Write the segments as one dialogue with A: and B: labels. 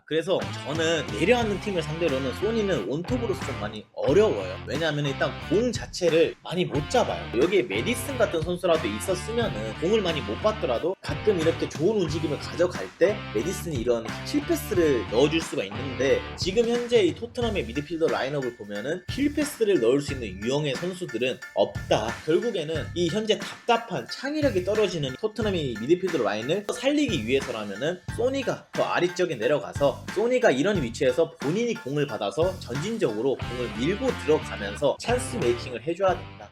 A: 그래서 저는 내려앉는 팀을 상대로는 소니는 원톱으로서 좀 많이 어려워요. 왜냐하면 일단 공 자체를 많이 못 잡아요. 여기에 메디슨 같은 선수라도 있었으면은 공을 많이 못 받더라도 가끔 이렇게 좋은 움직임을 가져갈 때 메디슨이 이런 킬패스를 넣어줄 수가 있는데, 지금 현재 이 토트넘의 미드필더 라인업을 보면은 킬패스를 넣을 수 있는 유형의 선수들은 없다. 결국에는 이 현재 답답한 창의력이 떨어지는 토트넘의 미드필더 라인을 살리기 위해서라면은 소니가 더 아래쪽에 내려가서 소니가 이런 위치에서 본인이 공을 받아서 전진적으로 공을 밀고 들어가면서 찬스 메이킹을 해줘야 된다.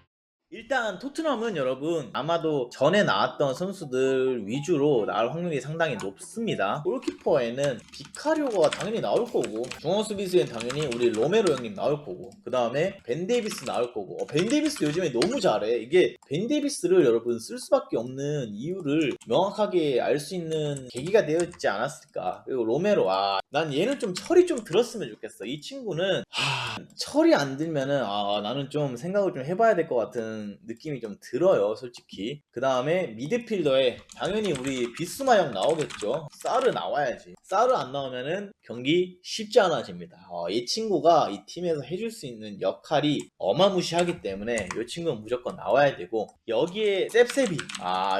A: 일단 토트넘은 여러분 아마도 전에 나왔던 선수들 위주로 나올 확률이 상당히 높습니다. 골키퍼에는 비카리오가 당연히 나올 거고, 중앙 수비수엔 당연히 우리 로메로 형님 나올 거고, 그 다음에 벤 데이비스 나올 거고. 벤 데이비스 요즘에 너무 잘해. 이게 벤 데이비스를 여러분 쓸 수밖에 없는 이유를 명확하게 알 수 있는 계기가 되어 있지 않았을까. 그리고 로메로, 난 얘는 좀 철이 좀 들었으면 좋겠어. 이 친구는 철이 안 들면은 나는 좀 생각을 좀 해봐야 될 것 같은 느낌이 좀 들어요, 솔직히. 그 다음에 미드필더에 당연히 우리 비스마 형 나오겠죠. 사르 나와야지. 사르 안 나오면은 경기 쉽지 않아집니다. 이 친구가 이 팀에서 해줄 수 있는 역할이 어마무시하기 때문에 이 친구는 무조건 나와야 되고, 여기에 셉셉이,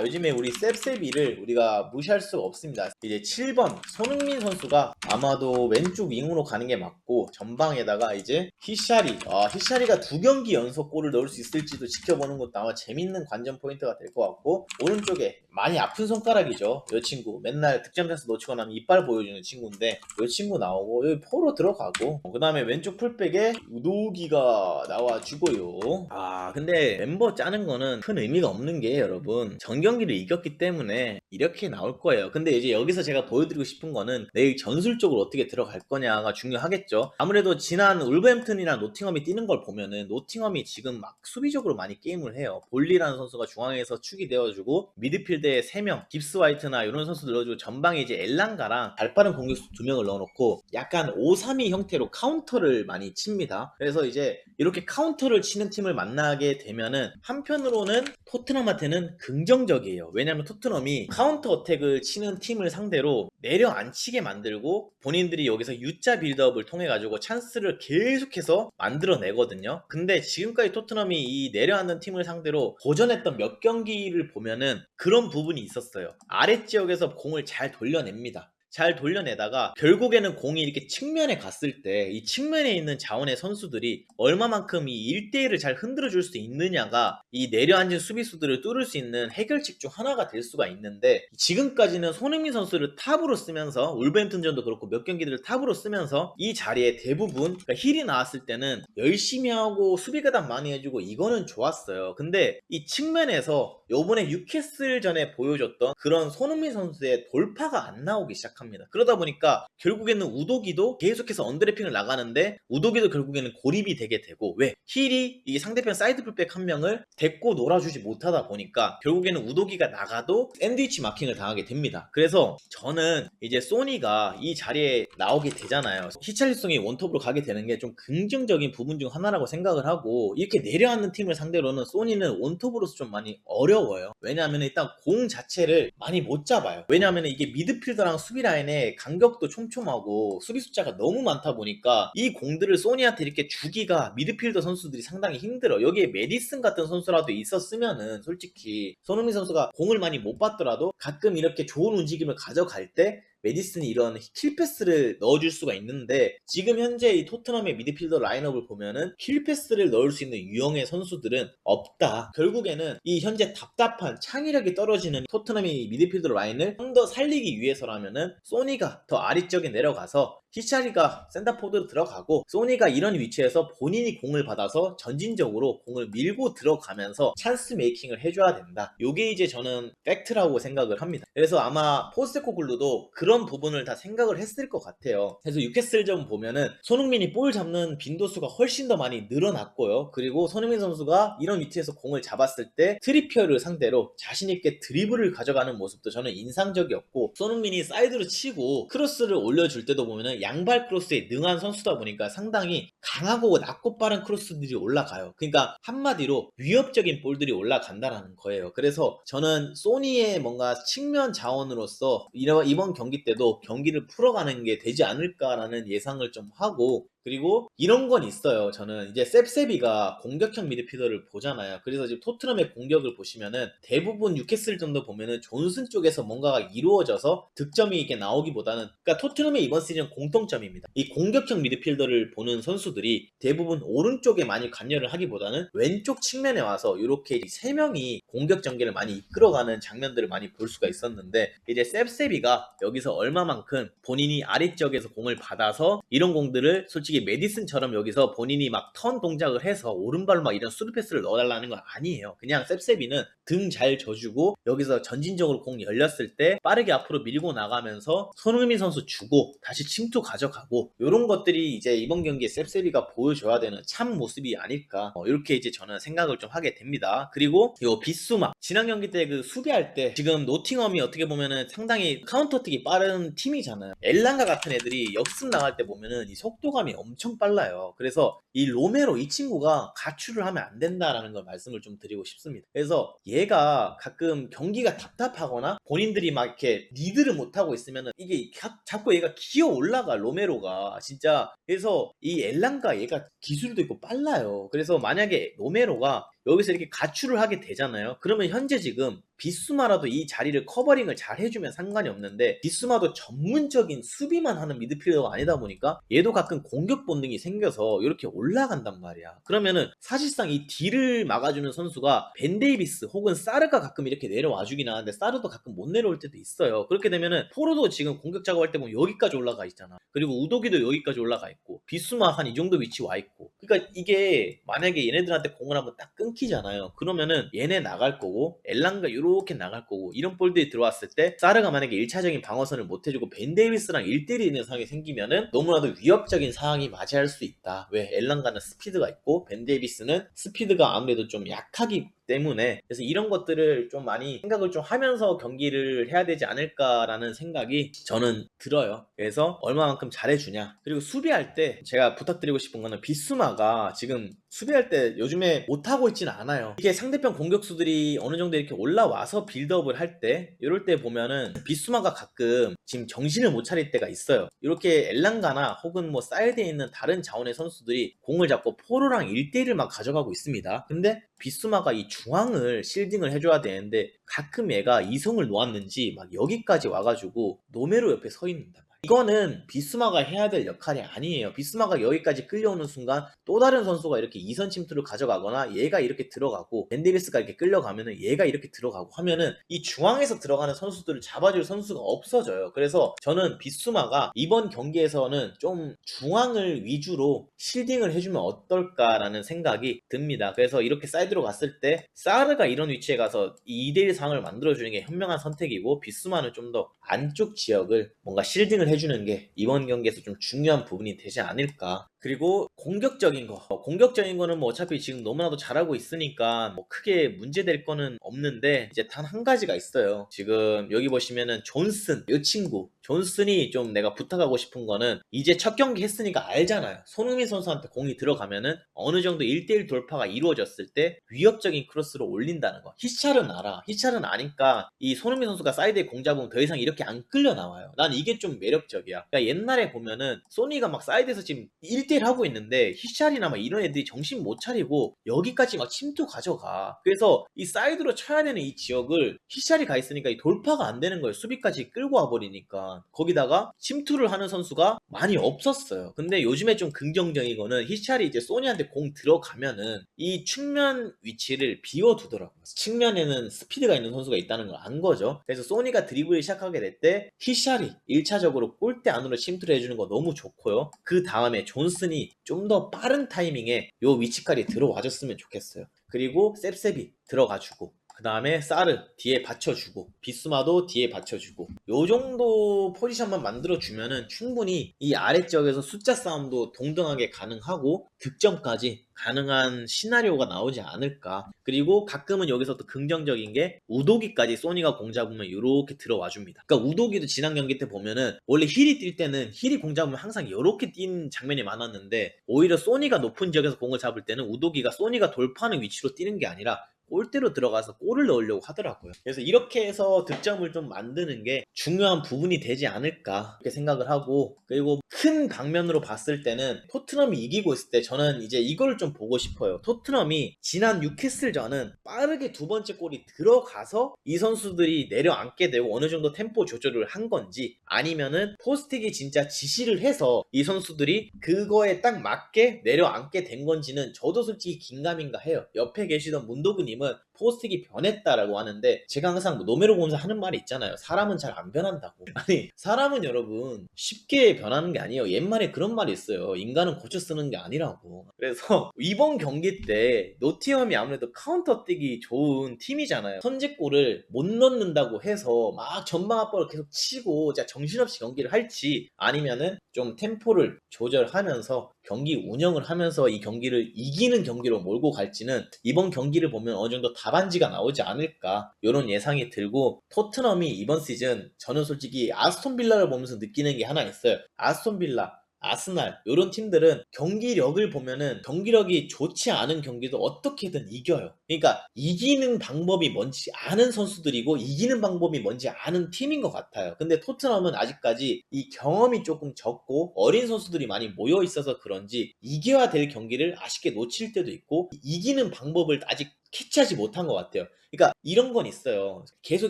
A: 요즘에 우리 셉셉이를 우리가 무시할 수가 없습니다. 이제 7번 손흥민 선수가 아마도 왼쪽 윙으로 가는 게 맞고, 전방에다가 이제 히샤리가 2경기 연속 골을 넣을 수 있을지도 지켜보는 것도 아마 재밌는 관전 포인트가 될 것 같고, 오른쪽에 많이 아픈 손가락이죠. 이 친구 맨날 득점 찬스 놓치고 나면 이빨 보여주는 친구인데 이 친구 나오고, 여기 포로 들어가고, 그 다음에 왼쪽 풀백에 우도기가 나와주고요. 근데 멤버 짜는 거는 큰 의미가 없는 게, 여러분 전경기를 이겼기 때문에 이렇게 나올 거예요. 근데 이제 여기서 제가 보여드리고 싶은 거는 내일 전술적으로 어떻게 들어갈 거냐가 중요하겠죠. 아무래도 지난 울버햄튼이랑 노팅엄이 뛰는 걸 보면은 노팅엄이 지금 막 수비적으로 많이 게임을 해요. 볼리라는 선수가 중앙에서 축이 되어주고, 미드필드에 3명 깁스 화이트나 이런 선수 넣어주고, 전방에 이제 엘랑가랑 발빠른 공격수 2명을 넣어놓고 약간 5-3-2 형태로 카운터를 많이 칩니다. 그래서 이제 이렇게 카운터를 치는 팀을 만나게 되면은 한편으로는 토트넘한테는 긍정적이에요. 왜냐면 토트넘이 카운터 어택을 치는 팀을 상대로 내려앉히게 만들고, 본인들이 여기서 U자 빌드업을 통해 가지고 찬스를 계속해서 만들어내거든요. 근데 지금까지 토트넘이 이 내려앉는 팀을 상대로 고전했던 몇 경기를 보면은 그런 부분이 있었어요. 아랫지역에서 공을 잘 돌려냅니다. 잘 돌려내다가 결국에는 공이 이렇게 측면에 갔을 때 이 측면에 있는 자원의 선수들이 얼마만큼 이 1대1을 잘 흔들어 줄 수 있느냐가 이 내려앉은 수비수들을 뚫을 수 있는 해결책 중 하나가 될 수가 있는데, 지금까지는 손흥민 선수를 탑으로 쓰면서 울버햄튼전도 그렇고 몇 경기들을 탑으로 쓰면서 이 자리에 대부분, 그러니까 힐이 나왔을 때는 열심히 하고 수비 가담 많이 해주고 이거는 좋았어요. 근데 이 측면에서 요번에 뉴캐슬전에 보여줬던 그런 손흥민 선수의 돌파가 안 나오기 시작합니다. 그러다 보니까 결국에는 우도기도 계속해서 언더래핑을 나가는데, 우도기도 결국에는 고립이 되게 되고, 왜? 힐이 이 상대편 사이드 풀백 한 명을 데리고 놀아주지 못하다 보니까 결국에는 우도기가 나가도 샌드위치 마킹을 당하게 됩니다. 그래서 저는 이제 소니가 이 자리에 나오게 되잖아요. 히찰리송이 원톱으로 가게 되는 게 좀 긍정적인 부분 중 하나라고 생각을 하고, 이렇게 내려앉는 팀을 상대로는 소니는 원톱으로서 좀 많이 어려워요. 왜냐하면 일단 공 자체를 많이 못 잡아요. 왜냐하면 이게 미드필더랑 수비 라인의 간격도 촘촘하고 수비 숫자가 너무 많다 보니까 이 공들을 소니한테 이렇게 주기가 미드필더 선수들이 상당히 힘들어. 여기에 메디슨 같은 선수라도 있었으면은 솔직히 손흥민 선수가 공을 많이 못 받더라도 가끔 이렇게 좋은 움직임을 가져갈 때 메디슨이 이런 킬패스를 넣어줄 수가 있는데, 지금 현재 이 토트넘의 미드필더 라인업을 보면은 킬패스를 넣을 수 있는 유형의 선수들은 없다. 결국에는 이 현재 답답한 창의력이 떨어지는 토트넘의 미드필더 라인을 좀 더 살리기 위해서라면은 소니가 더 아래쪽에 내려가서 히샤리가 센터포드로 들어가고, 소니가 이런 위치에서 본인이 공을 받아서 전진적으로 공을 밀고 들어가면서 찬스 메이킹을 해줘야 된다. 요게 이제 저는 팩트라고 생각을 합니다. 그래서 아마 포스테코글루도 그런 부분을 다 생각을 했을 것 같아요. 그래서 뉴캐슬전 보면은 손흥민이 볼 잡는 빈도수가 훨씬 더 많이 늘어났고요. 그리고 손흥민 선수가 이런 위치에서 공을 잡았을 때 트리피어를 상대로 자신있게 드리블을 가져가는 모습도 저는 인상적이었고, 손흥민이 사이드로 치고 크로스를 올려줄 때도 보면은 양발 크로스에 능한 선수다 보니까 상당히 강하고 낮고 빠른 크로스들이 올라가요. 그러니까 한마디로 위협적인 볼들이 올라간다라는 거예요. 그래서 저는 소니의 뭔가 측면 자원으로서 이번 경기 때도 경기를 풀어가는 게 되지 않을까라는 예상을 좀 하고, 그리고 이런 건 있어요. 저는 이제 셉세비가 공격형 미드필더를 보잖아요. 그래서 지금 토트넘의 공격을 보시면은 대부분 뉴캐슬 정도 보면은 존슨 쪽에서 뭔가가 이루어져서 득점이 이렇게 나오기보다는, 그러니까 토트넘의 이번 시즌 공통점입니다. 이 공격형 미드필더를 보는 선수들이 대부분 오른쪽에 많이 관여를 하기보다는 왼쪽 측면에 와서 이렇게 세 명이 공격 전개를 많이 이끌어가는 장면들을 많이 볼 수가 있었는데, 이제 셉세비가 여기서 얼마만큼 본인이 아래쪽에서 공을 받아서 이런 공들을 솔직히 메디슨처럼 여기서 본인이 막 턴 동작을 해서 오른발로 막 이런 스루 패스를 넣어달라는 건 아니에요. 그냥 셉세비는 등 잘 져주고 여기서 전진적으로 공 열렸을 때 빠르게 앞으로 밀고 나가면서 손흥민 선수 주고 다시 침투 가져가고, 이런 것들이 이제 이번 경기에 셉세비가 보여줘야 되는 참 모습이 아닐까, 이렇게 이제 저는 생각을 좀 하게 됩니다. 그리고 요 비수마, 지난 경기 때 그 수비할 때 지금 노팅엄이 어떻게 보면은 상당히 카운터택이 빠른 팀이잖아요. 엘랑가 같은 애들이 역습 나갈 때 보면은 이 속도감이 엄청 빨라요. 그래서 이 로메로 이 친구가 가출을 하면 안 된다라는 걸 말씀을 좀 드리고 싶습니다. 그래서 얘가 가끔 경기가 답답하거나 본인들이 막 이렇게 리드를 못하고 있으면은 이게 자꾸 얘가 기어 올라가, 로메로가 진짜. 그래서 이 엘랑가 얘가 기술도 있고 빨라요. 그래서 만약에 로메로가 여기서 이렇게 가출을 하게 되잖아요. 그러면 현재 지금 비수마라도 이 자리를 커버링을 잘 해주면 상관이 없는데, 비수마도 전문적인 수비만 하는 미드필더가 아니다 보니까 얘도 가끔 공격 본능이 생겨서 이렇게 올라간단 말이야. 그러면은 사실상 이 딜을 막아주는 선수가 벤 데이비스 혹은 사르가 가끔 이렇게 내려와 주긴 하는데, 사르도 가끔 못 내려올 때도 있어요. 그렇게 되면은 포로도 지금 공격 작업할 때 보면 여기까지 올라가 있잖아. 그리고 우도기도 여기까지 올라가 있고 비수마 한 이 정도 위치 와 있고. 그러니까 이게 만약에 얘네들한테 공을 한번 딱 끊기잖아요. 그러면은 얘네 나갈 거고 엘랑가 이렇게 나갈 거고, 이런 볼들이 들어왔을 때 사르가 만약에 1차적인 방어선을 못 해주고 벤 데이비스랑 1대1이 있는 상황이 생기면은 너무나도 위협적인 상황이 맞이할 수 있다. 왜? 엘랑가는 스피드가 있고 벤 데이비스는 스피드가 아무래도 좀 약하기 때문에. 그래서 이런 것들을 좀 많이 생각을 좀 하면서 경기를 해야 되지 않을까라는 생각이 저는 들어요. 그래서 얼마만큼 잘해주냐. 그리고 수비할 때 제가 부탁드리고 싶은 거는 비수마가 지금 수비할 때 요즘에 못하고 있지는 않아요. 이게 상대편 공격수들이 어느 정도 이렇게 올라와서 빌드업을 할 때, 이럴 때 보면은 비수마가 가끔 지금 정신을 못 차릴 때가 있어요. 이렇게 엘랑가나 혹은 뭐 사이드에 있는 다른 자원의 선수들이 공을 잡고 포로랑 1대1을 막 가져가고 있습니다. 근데 비수마가 이 중앙을 실딩을 해줘야 되는데 가끔 얘가 이성을 놓았는지 막 여기까지 와가지고 노메로 옆에 서 있는다. 이거는 비스마가 해야 될 역할이 아니에요. 비스마가 여기까지 끌려오는 순간 또 다른 선수가 이렇게 2선 침투를 가져가거나 얘가 이렇게 들어가고 벤 데이비스가 이렇게 끌려가면은 얘가 이렇게 들어가고 하면은 이 중앙에서 들어가는 선수들을 잡아줄 선수가 없어져요. 그래서 저는 비스마가 이번 경기에서는 좀 중앙을 위주로 실딩을 해주면 어떨까라는 생각이 듭니다. 그래서 이렇게 사이드로 갔을 때 사르가 이런 위치에 가서 2대1 상황을 만들어주는 게 현명한 선택이고, 비스마는 좀 더 안쪽 지역을 뭔가 실딩을 해주는 게 이번 경기에서 좀 중요한 부분이 되지 않을까. 그리고 공격적인 거는 뭐 어차피 지금 너무나도 잘하고 있으니까 뭐 크게 문제될 거는 없는데, 이제 단 한 가지가 있어요. 지금 여기 보시면은 존슨, 이 친구 존슨이 좀 내가 부탁하고 싶은 거는, 이제 첫 경기 했으니까 알잖아요. 손흥민 선수한테 공이 들어가면은 어느 정도 1대1 돌파가 이루어졌을 때 위협적인 크로스로 올린다는 거. 히샬은 알아. 히샬은 아니까 이 손흥민 선수가 사이드에 공 잡으면 더 이상 이렇게 안 끌려 나와요. 난 이게 좀 매력적이야. 그러니까 옛날에 보면은 소니가 막 사이드에서 지금 1대1 하고 있는데 히샬이나 막 이런 애들이 정신 못 차리고 여기까지 막 침투 가져가. 그래서 이 사이드로 쳐야 되는 이 지역을 히샬이 가 있으니까 이 돌파가 안 되는 거예요. 수비까지 끌고 와 버리니까. 거기다가 침투를 하는 선수가 많이 없었어요. 근데 요즘에 좀 긍정적인 거는 히샬이 이제 소니한테 공 들어가면은 이 측면 위치를 비워두더라고요. 측면에는 스피드가 있는 선수가 있다는 걸 안 거죠. 그래서 소니가 드리블을 시작하게 될 때 히샬이 1차적으로 골대 안으로 침투를 해주는 거 너무 좋고요. 그 다음에 존슨이 좀 더 빠른 타이밍에 요 위치까지 들어와줬으면 좋겠어요. 그리고 셉셉이 들어가주고, 그 다음에 사르 뒤에 받쳐주고 비스마도 뒤에 받쳐주고 요 정도 포지션만 만들어주면은 충분히 이 아래쪽에서 숫자 싸움도 동등하게 가능하고 득점까지 가능한 시나리오가 나오지 않을까. 그리고 가끔은 여기서 또 긍정적인 게 우도기까지 소니가 공 잡으면 이렇게 들어와 줍니다. 그러니까 우도기도 지난 경기 때 보면은 원래 힐이 뛸 때는 힐이 공 잡으면 항상 이렇게 뛴 장면이 많았는데 오히려 소니가 높은 지역에서 공을 잡을 때는 우도기가 소니가 돌파하는 위치로 뛰는 게 아니라 골대로 들어가서 골을 넣으려고 하더라고요. 그래서 이렇게 해서 득점을 좀 만드는 게 중요한 부분이 되지 않을까 이렇게 생각을 하고, 그리고 큰 방면으로 봤을 때는 토트넘이 이기고 있을 때 저는 이제 이걸 좀 보고 싶어요. 토트넘이 지난 뉴캐슬전은 빠르게 두 번째 골이 들어가서 이 선수들이 내려앉게 되고 어느 정도 템포 조절을 한 건지, 아니면은 포스틱이 진짜 지시를 해서 이 선수들이 그거에 딱 맞게 내려앉게 된 건지는 저도 솔직히 긴가민가 해요. 옆에 계시던 문도구님은 포스틱이 변했다라고 하는데, 제가 항상 노메로 보면서 하는 말이 있잖아요. 사람은 잘 안 변한다고. 아니, 사람은 여러분 쉽게 변하는 게 아니에요. 옛말에 그런 말이 있어요. 인간은 고쳐 쓰는 게 아니라고. 그래서 이번 경기 때 노티엄이 아무래도 카운터 뛰기 좋은 팀이잖아요. 선제골을 못 넣는다고 해서 막 전방 압박을 계속 치고 진짜 정신없이 경기를 할지, 아니면은 좀 템포를 조절하면서 경기 운영을 하면서 이 경기를 이기는 경기로 몰고 갈지는 이번 경기를 보면 어느 정도 답안지가 나오지 않을까 이런 예상이 들고, 토트넘이 이번 시즌 저는 솔직히 아스톤 빌라를 보면서 느끼는 게 하나 있어요. 아스톤 빌라, 아스날 이런 팀들은 경기력을 보면은 경기력이 좋지 않은 경기도 어떻게든 이겨요. 그러니까 이기는 방법이 뭔지 아는 선수들이고 이기는 방법이 뭔지 아는 팀인 것 같아요. 근데 토트넘은 아직까지 이 경험이 조금 적고 어린 선수들이 많이 모여 있어서 그런지 이겨야 될 경기를 아쉽게 놓칠 때도 있고 이기는 방법을 아직 캐치하지 못한 것 같아요. 그러니까 이런 건 있어요. 계속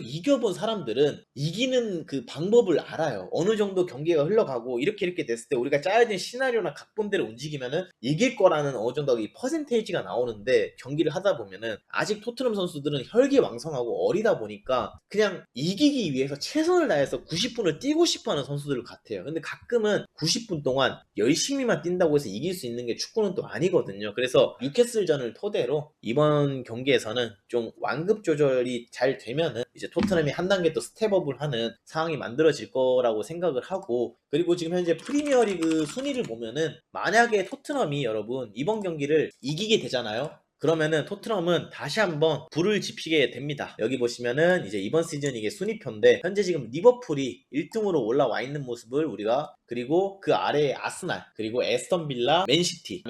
A: 이겨본 사람들은 이기는 그 방법을 알아요. 어느 정도 경기가 흘러가고 이렇게 됐을 때 우리가 짜여진 시나리오나 각본대로 움직이면은 이길 거라는 어느 정도 이 퍼센테이지가 나오는데, 경기를 하다 보면은 아직 토트넘 선수들은 혈기왕성하고 어리다 보니까 그냥 이기기 위해서 최선을 다해서 90분을 뛰고 싶어하는 선수들 같아요. 근데 가끔은 90분 동안 열심히만 뛴다고 해서 이길 수 있는 게 축구는 또 아니거든요. 그래서 뉴캐슬전을 토대로 이번 경기에서는 좀 완급 조절이 잘 되면은 이제 토트넘이 한 단계 또 스텝업을 하는 상황이 만들어질 거라고 생각을 하고, 그리고 지금 현재 프리미어리그 순위를 보면은 만약에 토트넘이 여러분 이번 경기를 이기게 되잖아요. 그러면은 토트넘은 다시 한번 불을 지피게 됩니다. 여기 보시면은 이제 이번 시즌 이게 순위표인데 현재 지금 리버풀이 1등으로 올라와 있는 모습을 우리가, 그리고 그 아래에 아스날, 그리고 에스턴 빌라, 맨시티,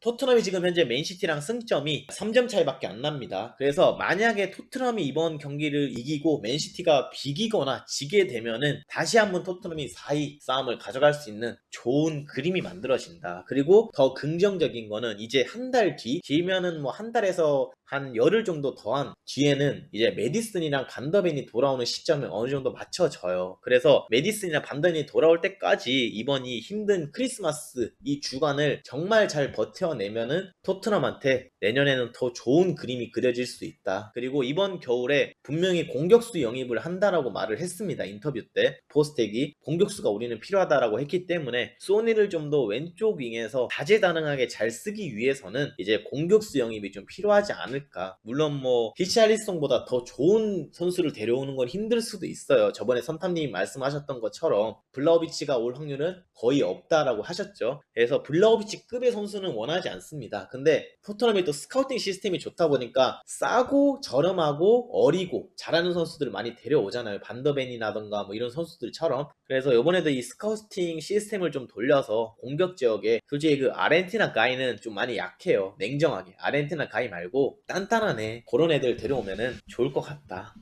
A: 토트넘이 지금 현재 맨시티랑 승점이 3점 차이밖에 안 납니다. 그래서 만약에 토트넘이 이번 경기를 이기고 맨시티가 비기거나 지게 되면은 다시 한번 토트넘이 4위 싸움을 가져갈 수 있는 좋은 그림이 만들어진다. 그리고 더 긍정적인 거는 이제 한 달 뒤, 길면은 뭐 한 달에서 한 열흘 정도 더한 뒤에는 이제 메디슨이랑 반더벤이 돌아오는 시점을 어느 정도 맞춰져요. 그래서 메디슨이나 반더벤이 돌아올 때까지 이번 이 힘든 크리스마스 이 주간을 정말 잘 버텨내면은 토트넘한테 내년에는 더 좋은 그림이 그려질 수 있다. 그리고 이번 겨울에 분명히 공격수 영입을 한다라고 말을 했습니다. 인터뷰 때 포스텍이 공격수가 우리는 필요하다라고 했기 때문에 소니를 좀 더 왼쪽 윙에서 다재다능하게 잘 쓰기 위해서는 이제 공격수 영입이 좀 필요하지 않을까. 물론 뭐 히샬리송보다 더 좋은 선수를 데려오는 건 힘들 수도 있어요. 저번에 선탐님이 말씀하셨던 것처럼 블라우비치가 올 확률은 거의 없다라고 하셨죠. 그래서 블라우비치급의 선수는 원하지 않습니다. 근데 토트넘이 또 스카우팅 시스템이 좋다 보니까 싸고 저렴하고 어리고 잘하는 선수들을 많이 데려오잖아요. 반더벤이라던가 뭐 이런 선수들처럼. 그래서 이번에도 이 스카우팅 시스템을 좀 돌려서 공격 지역에, 솔직히 그 아르헨티나 가이는 좀 많이 약해요. 냉정하게 아르헨티나 가이 말고 단단한 애, 그런 애들 데려오면은 좋을 것 같다.